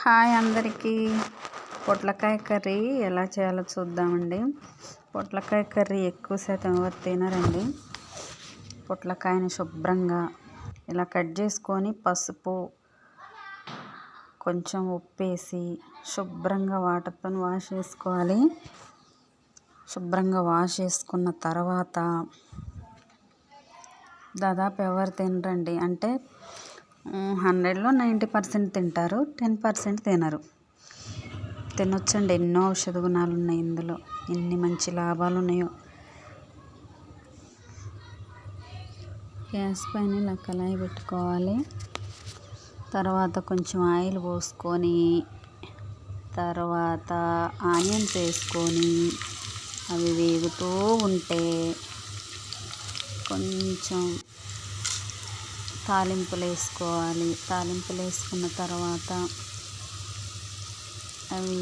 Hi అందరికీ. పొట్లకాయ curry ఎలా చేయాలో చూద్దామండి. పొట్లకాయ కర్రీ ఎక్కువ శాతం ఎవరు తినరండి. పొట్లకాయని శుభ్రంగా ఇలా కట్ చేసుకొని పసుపు కొంచెం ఉప్పేసి శుభ్రంగా వాటర్తో వాష్ చేసుకోవాలి. శుభ్రంగా వాష్ చేసుకున్న తర్వాత దాదాపు ఎవరు తినరండి, అంటే 100లో 90% తింటారు, 10% తినరు. తినొచ్చండి, ఎన్నో ఔషధ గుణాలు ఉన్నాయి ఇందులో, ఎన్ని మంచి లాభాలు ఉన్నాయో. గ్యాస్ పైన ఇలా కళాయి పెట్టుకోవాలి. తర్వాత కొంచెం ఆయిల్ పోసుకొని తర్వాత ఆనియన్స్ వేసుకొని అవి వేగుతూ ఉంటే కొంచెం తాలింపులు వేసుకోవాలి. తాలింపులు వేసుకున్న తర్వాత అవి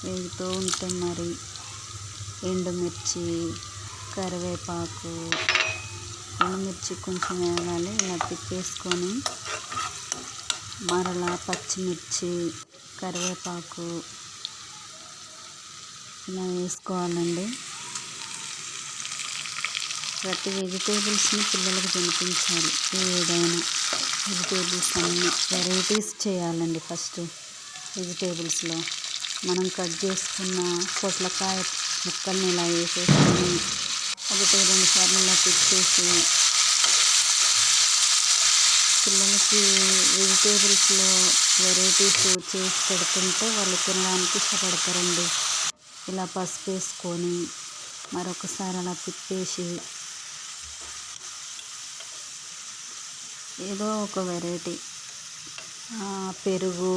వేగుతూ ఉంటే మరి ఎండుమిర్చి, కరివేపాకు, ఎండుమిర్చి కొంచెం వేగాలి. ఇలా తిప్పేసుకొని మరలా పచ్చిమిర్చి, కరివేపాకు ఇలా వేసుకోవాలండి. ప్రతి వెజిటేబుల్స్ని పిల్లలకు తినిపించాలి. ఏదైనా వెజిటేబుల్స్ అన్నీ వెరైటీస్ చేయాలండి. ఫస్ట్ వెజిటేబుల్స్లో మనం కట్ చేసుకున్న పొట్లకాయ ముక్కల్ని ఇలా వేసేసుకొని 1-2 సార్లు ఇలా తిప్పేసి పిల్లలకి వెజిటేబుల్స్లో వెరైటీస్ చేసి పెడుతుంటే వాళ్ళు తినడానికి ఇష్టపడతారండి. ఇలా పసుపు వేసుకొని మరొకసారి అలా తిప్పేసి ఏదో ఒక వెరైటీ పెరుగు,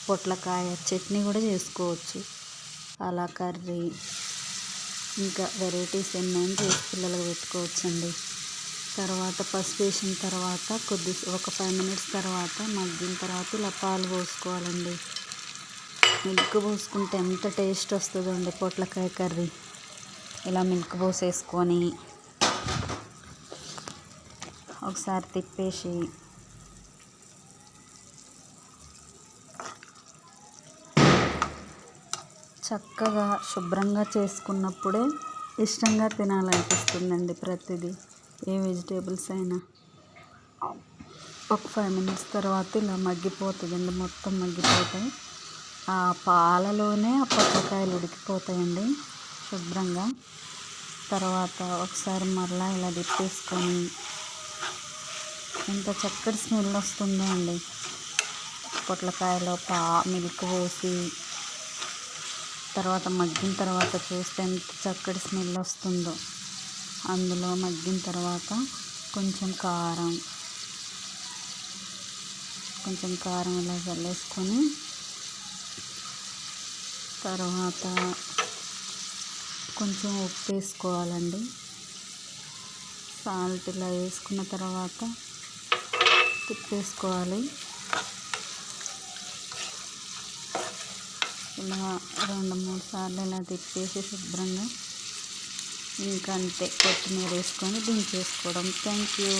పొట్లకాయ చట్నీ కూడా చేసుకోవచ్చు. అలా కర్రీ ఇంకా వెరైటీస్ ఎన్నైనా చేసి పిల్లలకు పెట్టుకోవచ్చండి. తర్వాత పసుపు వేసిన తర్వాత ఒక 5 minutes తర్వాత మగ్గిన తర్వాత ఇలా పాలు పోసుకోవాలండి. మిల్క్ పోసుకుంటే ఎంత టేస్ట్ వస్తుందో అండి పొట్లకాయ కర్రీ. ఇలా మిల్క్ పోసేసుకొని ఒకసారి తిప్పేసి చక్కగా శుభ్రంగా చేసుకున్నప్పుడే ఇష్టంగా తినాలనిపిస్తుందండి ప్రతిదీ, ఏ వెజిటేబుల్స్ అయినా. ఒక 5 minutes తర్వాత ఇలా మగ్గిపోతుందండి, మొత్తం మగ్గిపోతాయి. ఆ పాలలోనే ఆ పొట్లకాయలు ఉడికిపోతాయండి శుభ్రంగా. తర్వాత ఒకసారి మరలా ఇలా తిప్పేసుకొని ఎంత చక్కటి స్మెల్ వస్తుందో అండి. పొట్లకాయలో మిల్క్ పోసి తర్వాత మగ్గిన తర్వాత చూస్తే ఎంత చక్కటి స్మెల్ వస్తుందో. అందులో మగ్గిన తర్వాత కొంచెం కారం ఇలా చల్లేసుకొని తర్వాత కొంచెం ఉప్పు వేసుకోవాలండి. సాల్ట్ ఇలా వేసుకున్న తర్వాత తిప్పేసుకోవాలి. ఇలా 2-3 సార్లు ఇలా తిప్పేసి శుభ్రంగా ఇంకంతే కొత్తిమీర వేసుకొని దించేసుకోవడం. Thank you.